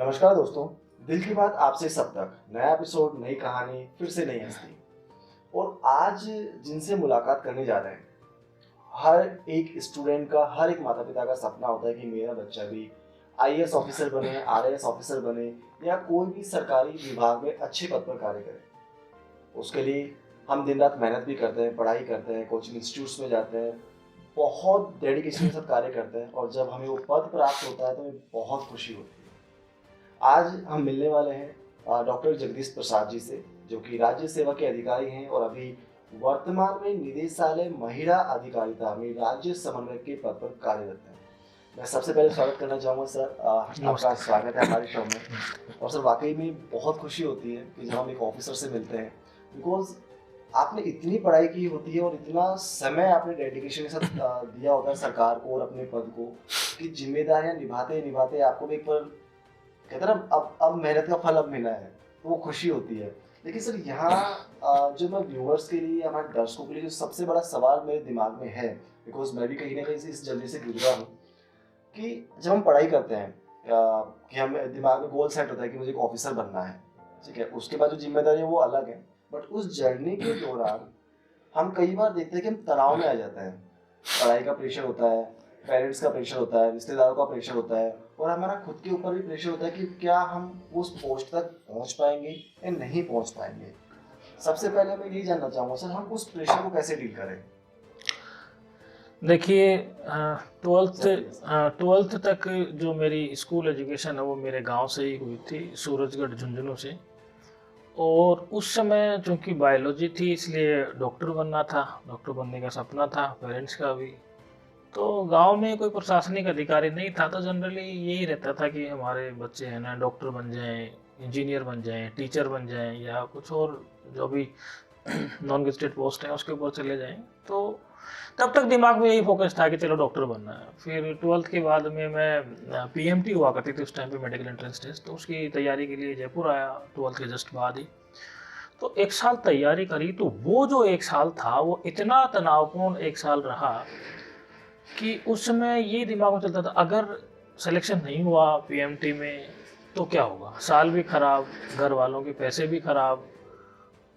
नमस्कार दोस्तों, दिल की बात आपसे सब तक नया एपिसोड, नई कहानी, फिर से नई हस्ती। और आज जिनसे मुलाकात करने जा रहे हैं, हर एक स्टूडेंट का, हर एक माता पिता का सपना होता है कि मेरा बच्चा भी आईएएस ऑफिसर बने, आरएएस ऑफिसर बने या कोई भी सरकारी विभाग में अच्छे पद पर कार्य करे। उसके लिए हम दिन रात मेहनत भी करते हैं, पढ़ाई करते हैं, कोचिंग इंस्टीट्यूट्स में जाते हैं, बहुत डेडिकेशन के साथ कार्य करते हैं और जब हमें वो पद प्राप्त होता है तो हमें बहुत खुशी होती है। आज हम मिलने वाले हैं डॉक्टर जगदीश प्रसाद जी से, जो कि राज्य सेवा के अधिकारी हैं और अभी वर्तमान में निदेशालय महिला अधिकारिता में राज्य समन्वयक के पद पर कार्यरत हैं। मैं सबसे पहले स्वागत करना चाहूँगा सर, आपका स्वागत है हमारे शो में। और सर वाकई में बहुत खुशी होती है कि जब हम एक ऑफिसर से मिलते हैं, बिकॉज आपने इतनी पढ़ाई की होती है और इतना समय आपने डेडिकेशन के साथ दिया होता है सरकार को और अपने पद को, कि जिम्मेदारियां निभाते निभाते आपको भी एक बार कहते हैं ना, अब मेहनत का फल अब मिला है, तो वो खुशी होती है। लेकिन सर यहाँ जो मैं व्यूअर्स के लिए, हमारे दर्शकों के लिए जो सबसे बड़ा सवाल मेरे दिमाग में है, बिकॉज मैं भी कहीं ना कहीं से इस जर्नी से गुजरा हूँ, कि जब हम पढ़ाई करते हैं कि हम दिमाग में गोल सेट होता है कि मुझे एक ऑफिसर बनना है, ठीक है, उसके बाद जो जिम्मेदारी है वो अलग है, बट उस जर्नी के दौरान हम कई बार देखते हैं कि हम तनाव में आ जाते हैं। पढ़ाई का प्रेशर होता है, पेरेंट्स का प्रेशर होता है, रिश्तेदारों का प्रेशर होता है और हमारा खुद के ऊपर भी प्रेशर होता है कि क्या हम उस पोस्ट तक पहुंच पाएंगे या नहीं पहुंच पाएंगे। सबसे पहले मैं यही जानना चाहूँगा सर, हम उस प्रेशर को कैसे डील करें? देखिए, ट्वेल्थ तक जो मेरी स्कूल एजुकेशन है वो मेरे गांव से ही हुई थी, सूरजगढ़ झुंझुनू से। और उस समय चूंकि बायोलॉजी थी इसलिए डॉक्टर बनना था, डॉक्टर बनने का सपना था पेरेंट्स का भी। तो गांव में कोई प्रशासनिक अधिकारी नहीं था, तो जनरली यही रहता था कि हमारे बच्चे हैं ना डॉक्टर बन जाएं, इंजीनियर बन जाएं, टीचर बन जाएं या कुछ और जो भी नॉन गेजेटेड पोस्ट है उसके ऊपर चले जाएं। तो तब तक दिमाग में यही फोकस था कि चलो डॉक्टर बनना है। फिर ट्वेल्थ के बाद में मैं पीएमटी हुआ करती थी उस टाइम पे, मेडिकल एंट्रेंस टेस्ट, तो उसकी तैयारी के लिए जयपुर आया ट्वेल्थ के जस्ट बाद ही। तो एक साल तैयारी करी, तो वो जो एक साल था वो इतना तनावपूर्ण एक साल रहा कि उस समय ये दिमाग में चलता था अगर सिलेक्शन नहीं हुआ पीएमटी में तो क्या होगा, साल भी खराब, घर वालों के पैसे भी खराब।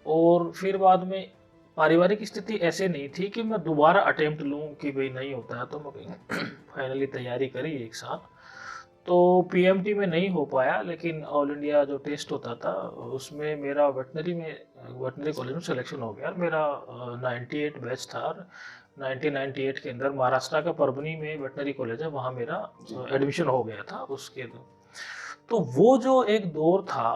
और फिर बाद में पारिवारिक स्थिति ऐसे नहीं थी कि मैं दोबारा अटेम्प्ट लूँ कि भाई नहीं होता है तो मैं कहीं फाइनली तैयारी करी एक साल। तो पीएमटी में नहीं हो पाया, लेकिन ऑल इंडिया जो टेस्ट होता था उसमें मेरा वेटनरी कॉलेज में सिलेक्शन हो गया। मेरा 98 बैच था और 1998 के अंदर महाराष्ट्र का परभनी में वेटनरी कॉलेज है, वहाँ मेरा एडमिशन हो गया था उसके। तो वो जो एक दौर था,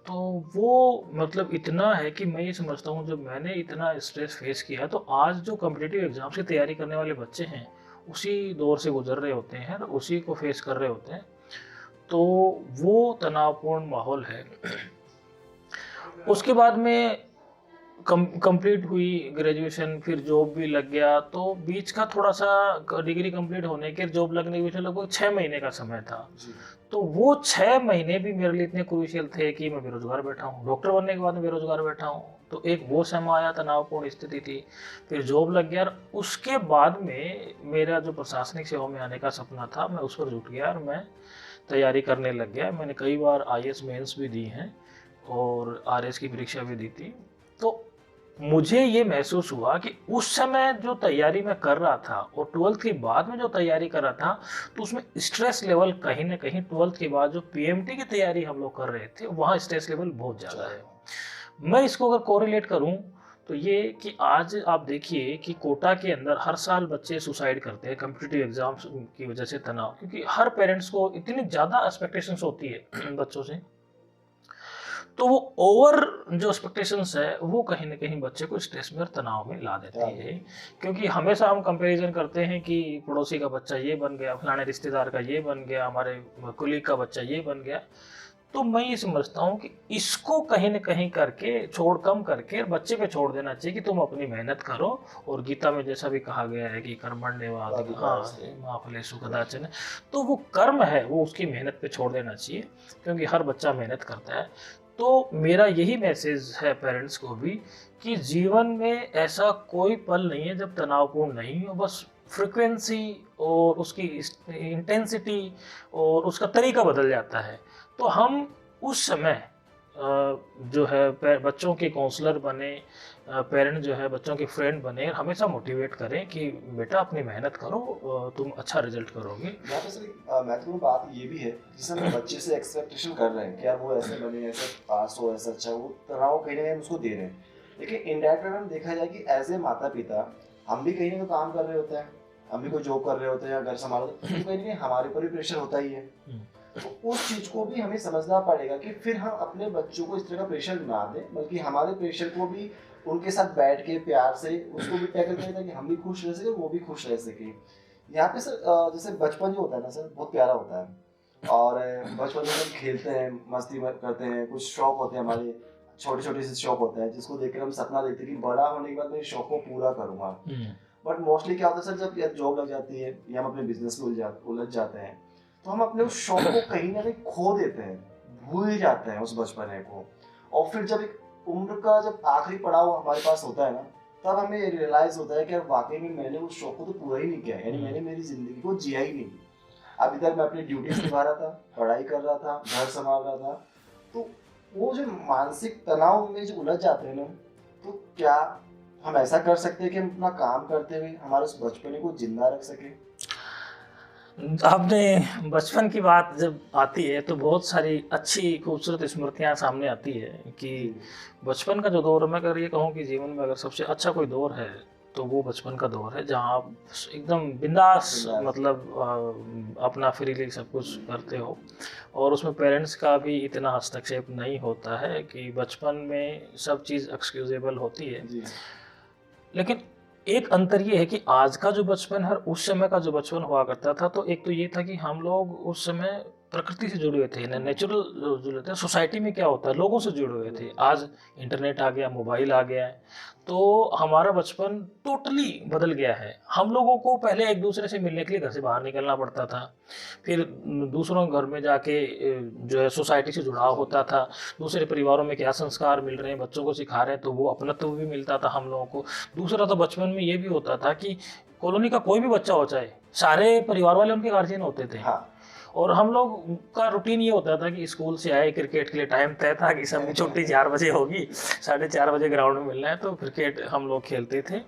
तो वो मतलब इतना है कि मैं ये समझता हूँ जब मैंने इतना स्ट्रेस फेस किया, तो आज जो कॉम्पिटिटिव एग्जाम्स की तैयारी करने वाले बच्चे हैं उसी दौर से गुजर रहे होते हैं, उसी को फेस कर रहे होते हैं। तो वो तनावपूर्ण माहौल है। उसके बाद में कंप्लीट हुई ग्रेजुएशन, फिर जॉब भी लग गया। तो बीच का थोड़ा सा डिग्री कंप्लीट होने के जॉब लगने के बीच में लगभग 6 महीने का समय था। तो वो 6 महीने भी मेरे लिए इतने क्रूशियल थे कि मैं बेरोजगार बैठा हूँ, डॉक्टर बनने के बाद में बेरोजगार बैठा हूँ। तो एक वो समय आया, तनावपूर्ण स्थिति थी। फिर जॉब लग गया और उसके बाद में मेरा जो प्रशासनिक सेवा में आने का सपना था मैं उस पर जुट गया और मैं तैयारी करने लग गया। मैंने कई बार आईएएस मेंस भी दी हैं और आरएस की परीक्षा भी दी थी। तो मुझे ये महसूस हुआ कि उस समय जो तैयारी मैं कर रहा था और ट्वेल्थ के बाद में जो तैयारी कर रहा था, तो उसमें स्ट्रेस लेवल कहीं ना कहीं ट्वेल्थ के बाद जो पीएमटी की तैयारी हम लोग कर रहे थे वहाँ स्ट्रेस लेवल बहुत ज़्यादा है। मैं इसको अगर कोरिलेट करूँ तो ये कि आज आप देखिए कि कोटा के अंदर हर साल बच्चे सुसाइड करते हैं कॉम्पिटिटिव एग्जाम्स की वजह से, तनाव, क्योंकि हर पेरेंट्स को इतनी ज़्यादा एक्सपेक्टेशंस होती है बच्चों से। तो वो ओवर जो एक्सपेक्टेशंस है वो कहीं ना कहीं बच्चे को स्ट्रेस में और तनाव में ला देती है। क्योंकि हमेशा हम कंपैरिजन करते हैं कि पड़ोसी का बच्चा ये बन गया, फलाने रिश्तेदार का ये बन गया, हमारे कुलीग का बच्चा ये बन गया। तो मैं ये समझता हूँ कि इसको कहीं ना कहीं करके कम करके बच्चे पे छोड़ देना चाहिए कि तुम अपनी मेहनत करो। और गीता में जैसा भी कहा गया है कि कर्मण्येवाधिकारस्ते फलेषु कदाचन, तो वो कर्म है वो उसकी मेहनत पे छोड़ देना चाहिए, क्योंकि हर बच्चा मेहनत करता है। तो मेरा यही मैसेज है पेरेंट्स को भी कि जीवन में ऐसा कोई पल नहीं है जब तनावपूर्ण नहीं हो, बस फ्रिक्वेंसी और उसकी इंटेंसिटी और उसका तरीका बदल जाता है। तो हम उस समय जो है बच्चों के काउंसलर बने, पेरेंट जो है बच्चों के फ्रेंड बने, हमेशा मोटिवेट करें कि बेटा अपनी मेहनत करो, तुम अच्छा रिजल्ट करोगे। यहाँ पे सर महत्वपूर्ण बात ये भी है, जिसे हम बच्चे से एक्सपेक्टेशन कर रहे हैं कि यार वो ऐसे बने, ऐसे पास हो, ऐसा अच्छा, वो तनाव कहीं ना कहीं उसको दे रहे हैं। लेकिन इनडायरेक्ट अगर हम देखा जाए कि एज ए माता पिता हम भी कहीं ना कहीं काम कर रहे होते हैं, हम भी कोई जॉब कर रहे होते हैं या घर संभाल रहे होते हैं, तो कहीं ना कहीं हमारे ऊपर भी प्रेशर होता ही है। तो उस चीज को भी हमें समझना पड़ेगा कि फिर हम अपने बच्चों को इस तरह का प्रेशर ना दें, बल्कि हमारे प्रेशर को भी उनके साथ बैठ के प्यार से उसको भी टैकल करें ताकि हम भी खुश रह सके, वो भी खुश रह सके। यहाँ पे सर जैसे बचपन जो होता है ना सर, बहुत प्यारा होता है, और बचपन में हम खेलते हैं, मस्ती करते हैं, कुछ शौक होते हैं हमारे, छोटे छोटे से शौक होते हैं जिसको देखकर हम सपना देखते हैं कि बड़ा होने के बाद मैं शौक को पूरा करूंगा। बट मोस्टली क्या होता है सर, जब जॉब लग जाती है या हम अपने बिजनेस में उलझ जाते हैं, तो हम अपने उस शौक को कहीं ना कहीं खो देते हैं, भूल जाते हैं उस बचपने को। और फिर जब एक उम्र का जब आखिरी पड़ाव हमारे पास होता है ना, तब हमें रियलाइज होता है कि वाकई में मैंने उस शौक को तो पूरा ही नहीं किया, यानी मैंने मेरी जिंदगी को जिया ही नहीं। अभी तक मैं अपनी ड्यूटीज निभा रहा था, पढ़ाई कर रहा था, घर संभाल रहा था। तो वो जो मानसिक तनाव में जो उलझ जाते हैं ना, तो क्या हम ऐसा कर सकते हैं कि हम अपना काम करते हुए हमारे उस बचपने को जिंदा रख सके? आपने बचपन की बात जब आती है तो बहुत सारी अच्छी खूबसूरत स्मृतियाँ सामने आती है कि बचपन का जो दौर, मैं अगर ये कहूँ कि जीवन में अगर सबसे अच्छा कोई दौर है तो वो बचपन का दौर है, जहाँ आप एकदम बिंदास मतलब अपना फ्रीली सब कुछ करते हो, और उसमें पेरेंट्स का भी इतना हस्तक्षेप नहीं होता है कि बचपन में सब चीज़ एक्सक्यूजेबल होती है। लेकिन एक अंतर ये है कि आज का जो बचपन है, उस समय का जो बचपन हुआ करता था, तो एक तो ये था कि हम लोग उस समय प्रकृति से जुड़े हुए थे, नेचुरल जुड़े थे। सोसाइटी में क्या होता है, लोगों से जुड़े हुए थे। आज इंटरनेट आ गया, मोबाइल आ गया है, तो हमारा बचपन टोटली बदल गया है। हम लोगों को पहले एक दूसरे से मिलने के लिए घर से बाहर निकलना पड़ता था, फिर दूसरों के घर में जाके जो है सोसाइटी से जुड़ाव होता था, दूसरे परिवारों में क्या संस्कार मिल रहे हैं, बच्चों को सिखा रहे हैं, तो वो अपनत्व भी मिलता था हम लोगों को। दूसरा तो बचपन में ये भी होता था कि कॉलोनी का कोई भी बच्चा हो, चाहे सारे परिवार वाले उनके गार्जियन होते थे। हाँ। और हम लोग का रूटीन ये होता था कि स्कूल से आए, क्रिकेट के लिए टाइम तय था कि सब छुट्टी 4 बजे होगी, 4:30 बजे ग्राउंड में मिलना है, तो क्रिकेट हम लोग खेलते थे।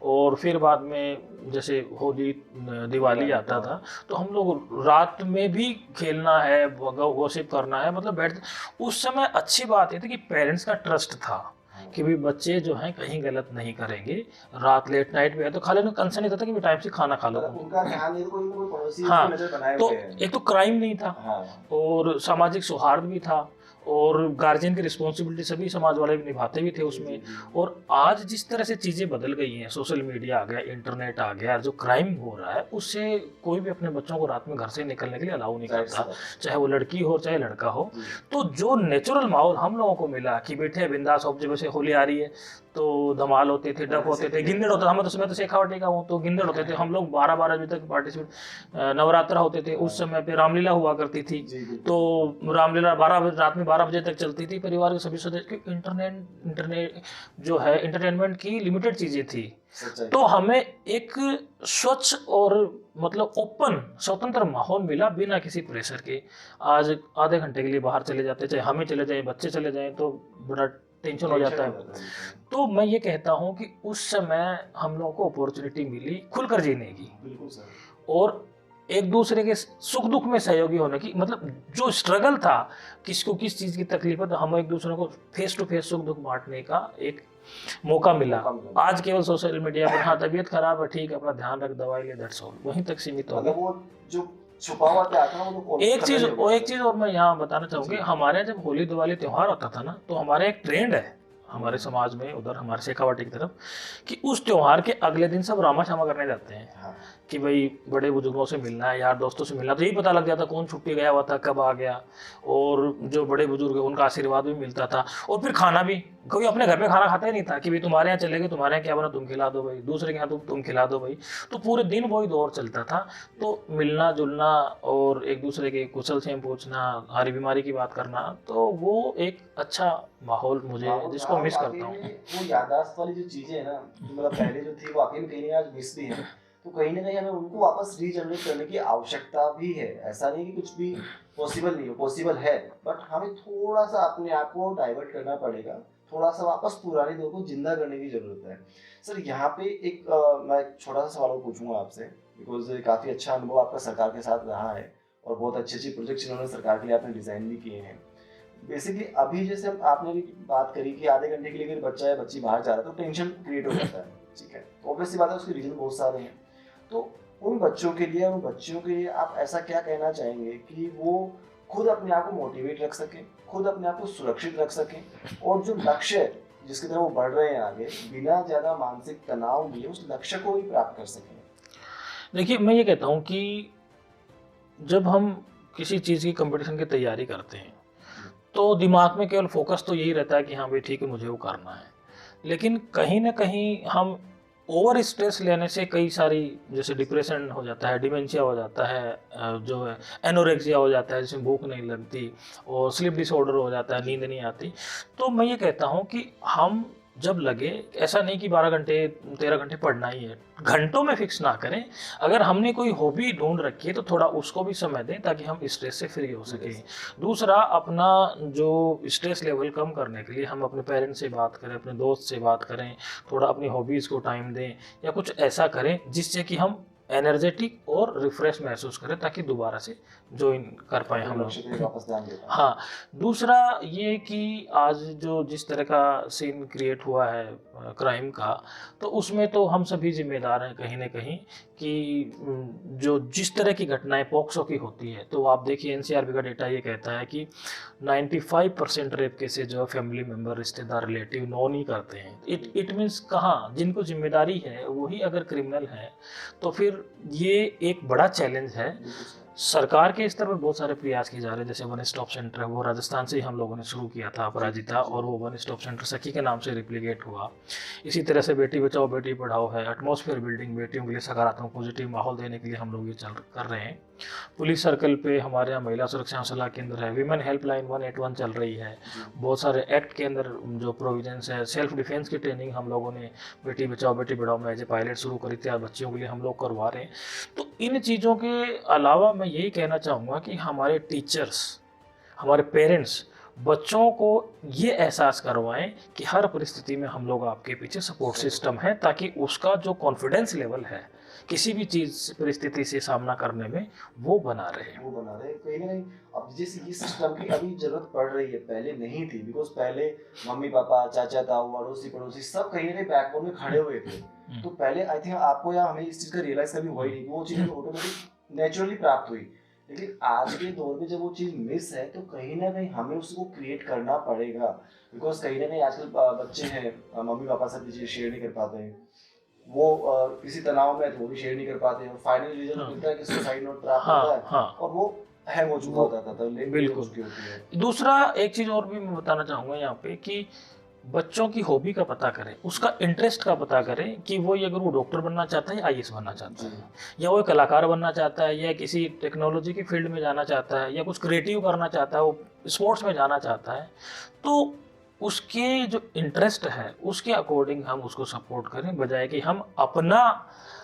और फिर बाद में जैसे होली दिवाली आता था तो हम लोग रात में भी खेलना है, गॉसिप करना है, मतलब बैठ। उस समय अच्छी बात ये थी कि पेरेंट्स का ट्रस्ट था कि भाई बच्चे जो हैं कहीं गलत नहीं करेंगे, रात लेट नाइट में है तो खाली कंसर्न नहीं था कि टाइम से खाना खा लो, उनका ध्यान नहीं, कोई पड़ोसी हाँ, नजर बनाए तो हुए हैं। एक तो क्राइम नहीं था, हाँ। और सामाजिक सौहार्द भी था, और गार्जियन की रिस्पॉन्सिबिलिटी सभी समाज वाले भी निभाते भी थे उसमें। और आज जिस तरह से चीज़ें बदल गई हैं, सोशल मीडिया आ गया, इंटरनेट आ गया, जो क्राइम हो रहा है उससे कोई भी अपने बच्चों को रात में घर से निकलने के लिए अलाउ नहीं करता, चाहे वो लड़की हो चाहे लड़का हो। तो जो नेचुरल माहौल हम लोगों को मिला कि बैठे बिंदास, अब जैसे होली आ रही है तो धमाल होते थे, डब होते थे, गिंदड़ होता था। मैं तो शेखावटी का हूँ, तो गिंदड़ होते थे, हम लोग 12-12 बजे तक पार्टिसिपेट, नवरात्रा होते थे उस समय पे, रामलीला हुआ करती थी, तो रामलीला रात में 12 बजे तक चलती थी। परिवार के सभी सदस्य, इंटरनेट जो है इंटरटेनमेंट की लिमिटेड चीज़ें थी, तो हमें एक स्वच्छ और मतलब ओपन स्वतंत्र माहौल मिला बिना किसी प्रेशर के। आज आधे घंटे के लिए बाहर चले जाते, चाहे हमें चले जाए, बच्चे चले जाएं, तो बड़ा टेंशन हो जाता है। तो मैं ये कहता हूँ कि उस समय हम लोगों को अपॉर्चुनिटी मिली खुलकर जीने की, बिल्कुल सर, और एक दूसरे के सुख दुख में सहयोगी होने की। मतलब जो स्ट्रगल था, किसको किस चीज़ की तकलीफ है, तो हम एक दूसरे को फेस टू फेस सुख दुख बांटने का एक मौका मिला। आज केवल सोशल मीडिया पर, हाँ तबीयत खराब है, ठीक है, अपना ध्यान रख, दवाई ले, दैट्स ऑल, वहीं तक सीमित हो गया। वो जो छुपा हुआ क्या था वो एक चीज़ और मैं यहाँ बताना चाहूँगी, हमारे जब होली दिवाली त्यौहार होता था ना, तो हमारे एक ट्रेंड है हमारे समाज में, उधर हमारे शेखावाटी की तरफ, कि उस त्योहार के अगले दिन सब रामा शामा करने जाते हैं। हाँ। कि भाई बड़े बुजुर्गों से मिलना है, यार दोस्तों से मिलना, तो यही पता लग जाता कौन छुट्टी गया हुआ था, कब आ गया, और जो बड़े बुजुर्ग हैं उनका आशीर्वाद भी मिलता था, और फिर खाना भी कोई अपने घर पे खाना खाता ही नहीं था कि भाई तुम्हारे यहाँ चले गए, तुम्हारे यहाँ क्या बना तुम खिला दो भाई, दूसरे के यहाँ तुम खिला दो भाई। तो पूरे दिन वही दौर चलता था। तो मिलना जुलना और एक दूसरे के कुशल क्षेम पूछना, हरी बीमारी की बात करना, तो वो एक अच्छा माहौल मुझे जिसको मिस करता हूँ। वो याददाश्त वाली जो चीजें है ना, मतलब पहले जो थी वो वाकई में कहीं आज मिस भी है। तो कहीं ना कहीं हमें उनको वापस रीजनरेट करने की आवश्यकता भी है। ऐसा नहीं कि कुछ भी पॉसिबल नहीं हो, पॉसिबल है, बट हमें थोड़ा सा अपने आप को डाइवर्ट करना पड़ेगा, थोड़ा सा वापस पुरानी दौर को जिंदा करने की जरूरत है। सर यहाँ पे मैं एक छोटा सा सवाल पूछूंगा आपसे, बिकॉज काफी अच्छा अनुभव आपका सरकार के साथ रहा है और बहुत अच्छे अच्छे प्रोजेक्ट्स इन्होंने सरकार के लिए आपने डिजाइन भी किए हैं। बेसिकली अभी जैसे आपने भी बात करी कि आधे घंटे के लिए अगर बच्चा या बच्ची बाहर जा रहा है तो टेंशन क्रिएट हो जाता है, ठीक है, ऑब्वियसली बात है, उसके रीजन बहुत सारे हैं। तो उन बच्चों के लिए, उन बच्चियों के लिए आप ऐसा क्या कहना चाहेंगे कि वो खुद अपने आप को मोटिवेट रख सकें, खुद अपने आप को सुरक्षित रख सकें, और जो लक्ष्य है जिसकी तरफ वो बढ़ रहे हैं आगे, बिना ज़्यादा मानसिक तनाव लिए उस लक्ष्य को भी प्राप्त कर सकें? देखिए, मैं ये कहता हूँ कि जब हम किसी चीज़ की कंपटीशन की तैयारी करते हैं तो दिमाग में केवल फोकस तो यही रहता है कि हाँ भाई ठीक है मुझे वो करना है। लेकिन कहीं ना कहीं हम ओवर स्ट्रेस लेने से कई सारी, जैसे डिप्रेशन हो जाता है, डिमेंशिया हो जाता है, जो है एनोरेक्सिया हो जाता है जिसमें भूख नहीं लगती, और स्लीप डिसऑर्डर हो जाता है, नींद नहीं आती। तो मैं ये कहता हूँ कि हम जब लगे, ऐसा नहीं कि 12 घंटे 13 घंटे पढ़ना ही है, घंटों में फिक्स ना करें। अगर हमने कोई हॉबी ढूंढ रखी है तो थोड़ा उसको भी समय दें ताकि हम स्ट्रेस से फ्री हो सकें। दूसरा, अपना जो स्ट्रेस लेवल कम करने के लिए हम अपने पेरेंट्स से बात करें, अपने दोस्त से बात करें, थोड़ा अपनी हॉबीज़ को टाइम दें, या कुछ ऐसा करें जिससे कि हम एनर्जेटिक और रिफ्रेश महसूस करें ताकि दोबारा से ज्वाइन कर पाए हम लोग। हाँ, दूसरा ये कि आज जो जिस तरह का सीन क्रिएट हुआ है क्राइम का, तो उसमें तो हम सभी जिम्मेदार हैं कहीं ना कहीं कि जो जिस तरह की घटनाएं पॉक्सो की होती है, तो आप देखिए एनसीआरबी का डेटा ये कहता है कि 95% रेप केसेस जो फैमिली मेंबर, रिश्तेदार, रिलेटिव नो नहीं करते हैं। इट मीन्स कहाँ जिनको जिम्मेदारी है वही अगर क्रिमिनल है, तो फिर ये एक बड़ा चैलेंज है। सरकार के स्तर पर बहुत सारे प्रयास किए जा रहे हैं, जैसे वन स्टॉप सेंटर है, वो राजस्थान से ही हम लोगों ने शुरू किया था अपराजिता, और वो वन स्टॉप सेंटर सखी के नाम से रिप्लिकेट हुआ। इसी तरह से बेटी बचाओ बेटी पढ़ाओ है, एटमॉस्फेयर बिल्डिंग, बेटियों के लिए सकारात्मक पॉजिटिव माहौल देने के लिए हम लोग ये कर रहे हैं। पुलिस सर्कल पे हमारे यहाँ महिला सुरक्षा सलाह केंद्र है, विमेन हेल्पलाइन 181 चल रही है। बहुत सारे एक्ट के अंदर जो प्रोविजंस है, सेल्फ डिफेंस की ट्रेनिंग हम लोगों ने बेटी बचाओ बेटी पढ़ाओ में एज ए पायलट शुरू करी थी, आज बच्चियों के लिए हम लोग करवा रहे हैं। तो इन चीज़ों के अलावा मैं यही कहना चाहूँगा कि हमारे टीचर्स, हमारे पेरेंट्स बच्चों को ये एहसास करवाएं कि हर परिस्थिति में हम लोग आपके पीछे सपोर्ट सिस्टम है, ताकि उसका जो कॉन्फिडेंस लेवल है किसी भी चीज परिस्थिति से सामना करने में वो बना रहे कहीं ना कहीं। अब जिस ये सिस्टम की अभी जरूरत पड़ रही है, पहले नहीं थी, बिकॉज पहले मम्मी पापा, चाचा ताऊ, अड़ोसी पड़ोसी सब कहीं ना कहीं बैकबोन में खड़े हुए थे। तो पहले आई थिंक आपको या हमें इस चीज का रियलाइज कभी हुआ ही नहीं, वो चीज ऑटोमेटिक नेचुरली प्राप्त हुई। लेकिन आज के दौर में जब वो चीज मिस है तो कहीं ना कहीं हमें उसको क्रिएट करना पड़ेगा, बिकॉज कहीं ना कहीं आजकल बच्चे हैं मम्मी पापा से चीजें शेयर नहीं कर पाते हैं, वो किसी तनाव में तो वो भी शेयर नहीं कर पाते हैं, फाइनल रीजन मिलता है कि सुसाइड नोट प्राप्त होता है और वो हैंग हो चुका होता था। बिल्कुल। दूसरा एक चीज और भी मैं बताना चाहूंगा यहाँ पे कि बच्चों की हॉबी का पता करें, उसका इंटरेस्ट का पता करें कि वो अगर वो डॉक्टर बनना चाहता है, आईएएस बनना चाहता है, या वो कलाकार बनना चाहता है, या किसी टेक्नोलॉजी की फील्ड में जाना चाहता है, या कुछ क्रिएटिव करना चाहता है, वो स्पोर्ट्स में जाना चाहता है, तो उसके जो इंटरेस्ट है उसके अकॉर्डिंग हम उसको सपोर्ट करें, बजाय कि हम अपना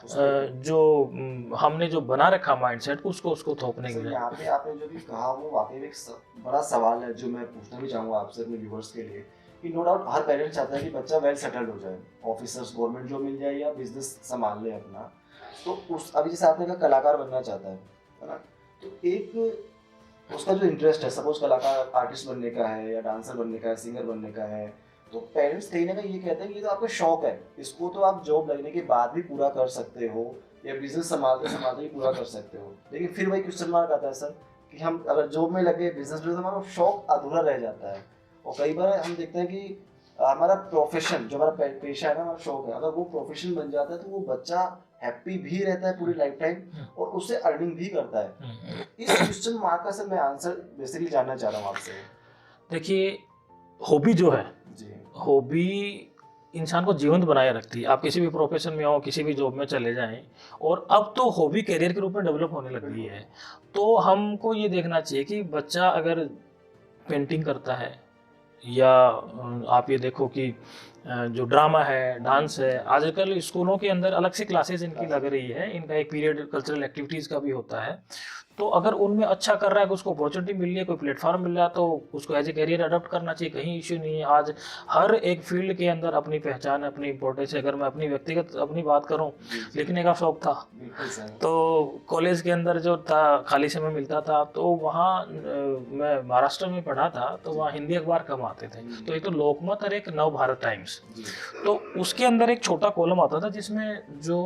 जो हमने जो बना रखा माइंडसेट उसको थोपने के लिए। यहाँ पे आपने जो भी कहा वो वाकई में एक बड़ा सवाल है जो मैं पूछना भी चाहूँगा आपसे अपने व्यूअर्स के लिए, कि नो डाउट हर पेरेंट्स चाहता है कि बच्चा वेल सेटल्ड हो जाए, ऑफिसर्स गवर्नमेंट जॉब मिल जाए या बिजनेस संभाल ले अपना। तो उस अभी जैसे आपने कहा कलाकार बनना चाहता है ना, तो एक उसका जो इंटरेस्ट है, सपोज कलाकार आर्टिस्ट बनने का है या डांसर बनने का है, सिंगर बनने का है, तो पेरेंट्स कहीं ना कहीं ये कहते हैं कि ये तो आपका शौक है, इसको तो आप जॉब लगने के बाद भी पूरा कर सकते हो या बिजनेस संभालते संभालते ही पूरा कर सकते हो। लेकिन फिर वही क्वेश्चन मार्क आता है सर कि हम अगर जॉब में लगे, बिजनेस में, तो हमारा शौक अधूरा रह जाता है। और कई बार हम देखते हैं कि हमारा प्रोफेशन जो हमारा पेशा है ना, हमारा शौक है, अगर वो प्रोफेशन बन जाता है तो वो बच्चा हैप्पी भी रहता है पूरी लाइफ टाइम और उससे अर्निंग भी करता है। इस क्वेश्चन मार्क का सर मैं आंसर बेसिकली जानना चाह रहा हूँ आपसे। देखिए, हॉबी जो है, जी। हॉबी इंसान को जीवंत बनाए रखती है। आप किसी भी प्रोफेशन में हो, किसी भी जॉब में चले जाएं, और अब तो हॉबी करियर के रूप में डेवलप होने लग गई है। तो हमको ये देखना चाहिए कि बच्चा अगर पेंटिंग करता है, या आप ये देखो कि जो ड्रामा है, डांस है, आजकल स्कूलों के अंदर अलग से क्लासेस इनकी लग रही है, इनका एक पीरियड कल्चरल एक्टिविटीज़ का भी होता है। तो अगर उनमें अच्छा कर रहा है, उसको अपॉर्चुनिटी मिल रही है, कोई प्लेटफॉर्म मिल रहा है, तो उसको एज ए करियर अडॉप्ट करना चाहिए, कहीं इश्यू नहीं है। आज हर एक फील्ड के अंदर अपनी पहचान है, अपनी इंपॉर्टेंस है। अगर मैं अपनी व्यक्तिगत अपनी बात करूं, लिखने का शौक था, तो कॉलेज के अंदर जो था खाली समय मिलता था, तो वहाँ मैं महाराष्ट्र में पढ़ा था, तो वहाँ हिंदी अखबार कम आते थे। तो एक तो लोकमत और एक नव भारत टाइम्स, तो उसके अंदर एक छोटा कॉलम आता था जिसमें जो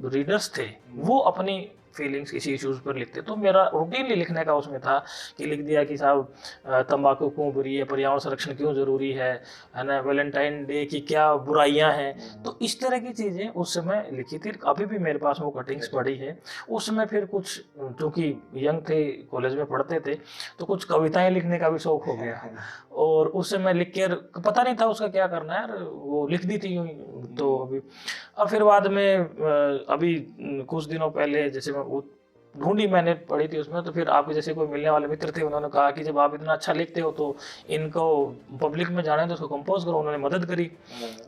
रीडर्स थे वो अपनी फीलिंग्स किसी इश्यूज पर लिखते। तो मेरा रूटीनली लिखने का उसमें था कि लिख दिया कि साहब तंबाकू क्यों बुरी है, पर्यावरण संरक्षण क्यों ज़रूरी है ना, वैलेंटाइन डे की क्या बुराइयां हैं। तो इस तरह की चीज़ें उस समय लिखी थी। अभी भी मेरे पास वो कटिंग्स पड़ी है। उसमें फिर कुछ, चूँकि यंग थे, कॉलेज में पढ़ते थे, तो कुछ कविताएं लिखने का भी शौक हो गया, और उस समय लिख कर पता नहीं था उसका क्या करना है, वो लिख दी थी यूँ ही। तो अभी अब फिर बाद में अभी कुछ दिनों पहले जैसे मैं वो ढूंढी, मैंने पढ़ी थी उसमें, तो फिर आपके जैसे कोई मिलने वाले मित्र थे, उन्होंने कहा कि जब आप इतना अच्छा लिखते हो तो इनको पब्लिक में जाने, तो उसको कंपोज करो। उन्होंने मदद करी,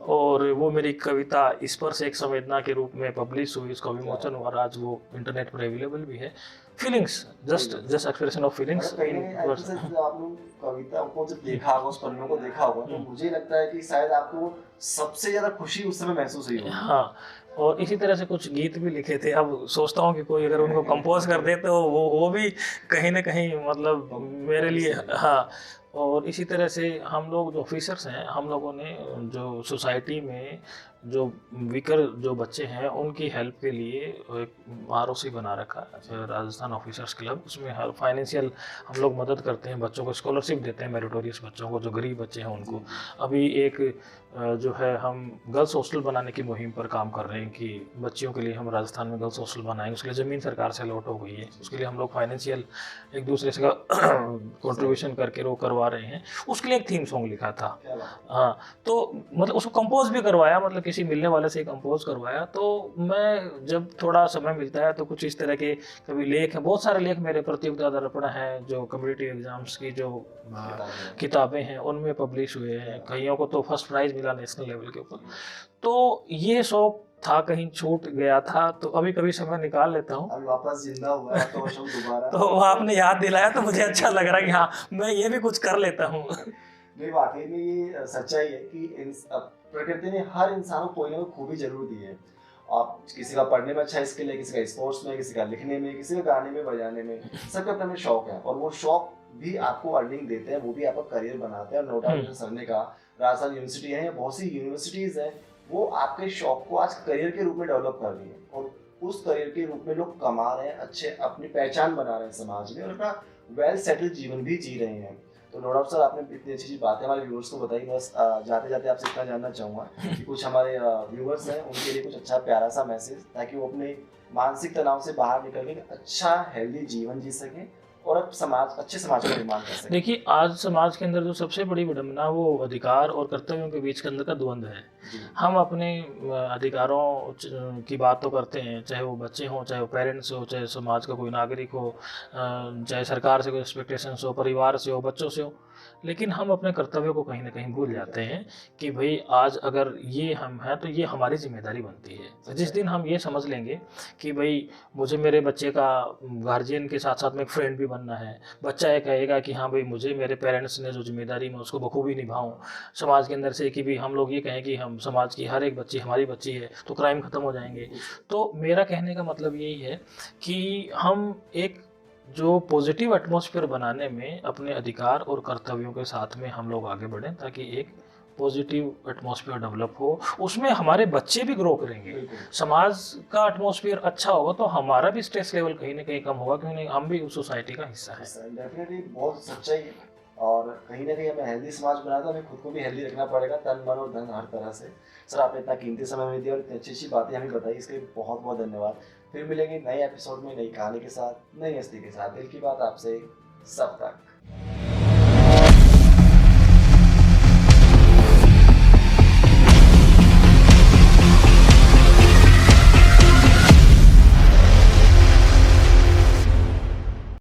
और वो मेरी कविता स्पर्श एक संवेदना के रूप में पब्लिश हुई, उसका विमोचन हुआ, और आज वो इंटरनेट पर अवेलेबल भी है। Feelings, just expression of feelings in words. आपने कविता को जब देखा होगा, उस पन्नों को देखा होगा, तो मुझे लगता है कि शायद आपको सबसे ज्यादा खुशी उस समय महसूस हुई होगी। हाँ, और इसी तरह से कुछ गीत भी लिखे थे। अब सोचता हूँ कि कोई अगर उनको कंपोज कर दे तो वो भी कहीं ना कहीं मतलब मेरे लिए, हाँ। और इसी तरह से हम लोग जो ऑफिसर्स हैं, हम लोगों ने जो सोसाइटी में जो वीकर जो बच्चे हैं उनकी हेल्प के लिए एक ROC बना रखा है, राजस्थान ऑफिसर्स क्लब। उसमें हर फाइनेंशियल हम लोग मदद करते हैं, बच्चों को स्कॉलरशिप देते हैं, मेरिटोरियस बच्चों को, जो गरीब बच्चे हैं उनको। अभी एक जो है हम गर्ल्स हॉस्टल बनाने की मुहिम पर काम कर रहे हैं कि बच्चियों के लिए हम राजस्थान में गर्ल्स हॉस्टल बनाएंगे। उसके लिए ज़मीन सरकार से अलॉट हो गई है, उसके लिए हम लोग फाइनेंशियल एक दूसरे से कंट्रीब्यूशन करके वो करवा रहे हैं। उसके लिए एक थीम सॉन्ग लिखा था, हाँ। तो मतलब उसको कंपोज भी करवाया, मतलब किसी मिलने वाले से कंपोज करवाया। तो मैं जब थोड़ा समय मिलता है तो कुछ इस तरह के कभी लेख हैं, बहुत सारे लेख मेरे प्रतियोगिता दर्पण हैं, जो कम्पिटिटिव एग्जाम्स की जो किताबें हैं उनमें पब्लिश हुए हैं। कईयों को तो फर्स्ट प्राइज मिला नेशनल लेवल के ऊपर। तो ये शौक था, कहीं छूट गया था, तो अभी कभी समय निकाल लेता हूँ। अभी वापस जिंदा हुआ है तो शौक दोबारा। तो आपने याद दिलाया तो मुझे अच्छा लग रहा है कि हाँ, मैं ये भी कुछ कर लेता हूँ। नहीं, वाकई में ये सच्चाई है कि प्रकृति ने हर इंसान को कोई ना कोई खूबी जरूर दी है। आप किसी का पढ़ने में अच्छा स्किल है, किसी का स्पोर्ट्स में, किसी का लिखने में, किसी का गाने में, बजाने में, सबके अपने शौक है, और वो शौक भी आपको अर्निंग देते हैं, वो भी आपका करियर बनाते हैं। और नो डाउट सर ने कहा, राजस्थान यूनिवर्सिटी है, बहुत सी यूनिवर्सिटीज हैं, वो आपके शौक को आज करियर के रूप में डेवलप कर रही है, और उस करियर के रूप में लोग कमा रहे हैं, अच्छे अपनी पहचान बना रहे हैं समाज में, और अपना वेल सेटल्ड जीवन भी जी रहे हैं। तो नो डाउट सर, आपने इतनी अच्छी बातें हमारे व्यूअर्स को बताई। बस जाते जाते आपसे इतना जानना चाहूँगा कि कुछ हमारे व्यूअर्स हैं उनके लिए कुछ अच्छा प्यारा सा मैसेज, ताकि वो अपने मानसिक तनाव से बाहर निकल के अच्छा हेल्दी जीवन जी सकें और अब अच्छे समाज का निर्माण कर सकें। देखिए, आज समाज के अंदर जो सबसे बड़ी विडंबना वो अधिकार और कर्तव्यों के बीच के अंदर का द्वंद्व है। हम अपने अधिकारों की बात तो करते हैं, चाहे वो बच्चे हों, चाहे वो पेरेंट्स हो, चाहे समाज का कोई नागरिक हो, चाहे सरकार से कोई एक्सपेक्टेशंस हो, परिवार से हो, बच्चों से हो, लेकिन हम अपने कर्तव्यों को कहीं ना कहीं भूल जाते हैं कि भाई आज अगर ये हम हैं तो ये हमारी जिम्मेदारी बनती है। तो जिस दिन हम ये समझ लेंगे कि भाई मुझे मेरे बच्चे का गार्जियन के साथ साथ में एक फ्रेंड भी बनना है, बच्चा ये कहेगा कि हाँ भाई मुझे मेरे पेरेंट्स ने जो जिम्मेदारी मैं उसको बखूबी निभाऊं, समाज के अंदर से कि भी हम लोग ये कहें कि हम समाज की हर एक बच्ची हमारी बच्ची है, तो क्राइम ख़त्म हो जाएंगे। तो मेरा कहने का मतलब यही है कि हम एक जो पॉजिटिव एटमॉस्फेयर बनाने में अपने अधिकार और कर्तव्यों के साथ में हम लोग आगे बढ़ें, ताकि एक पॉजिटिव एटमॉस्फेयर डेवलप हो, उसमें हमारे बच्चे भी ग्रो करेंगे, समाज का एटमॉस्फेयर अच्छा होगा तो हमारा भी स्ट्रेस लेवल कहीं ना कहीं कम होगा, क्योंकि हम भी उस सोसाइटी का हिस्सा है। डेफिनेटली बहुत सच्चाई है, और कहीं ना कहीं हमें हेल्दी समाज बनाना तो हमें खुद को भी हेल्दी रखना पड़ेगा, तन मन और धन हर तरह से। सर, आपने इतना कीमती समय में दिया और इतनी अच्छी अच्छी बातें हमें बताई, इसके लिए बहुत बहुत धन्यवाद। फिर मिलेंगे नए एपिसोड में नई कहानी के साथ, नई हस्ती के साथ। दिल की बात आपसे सब तक।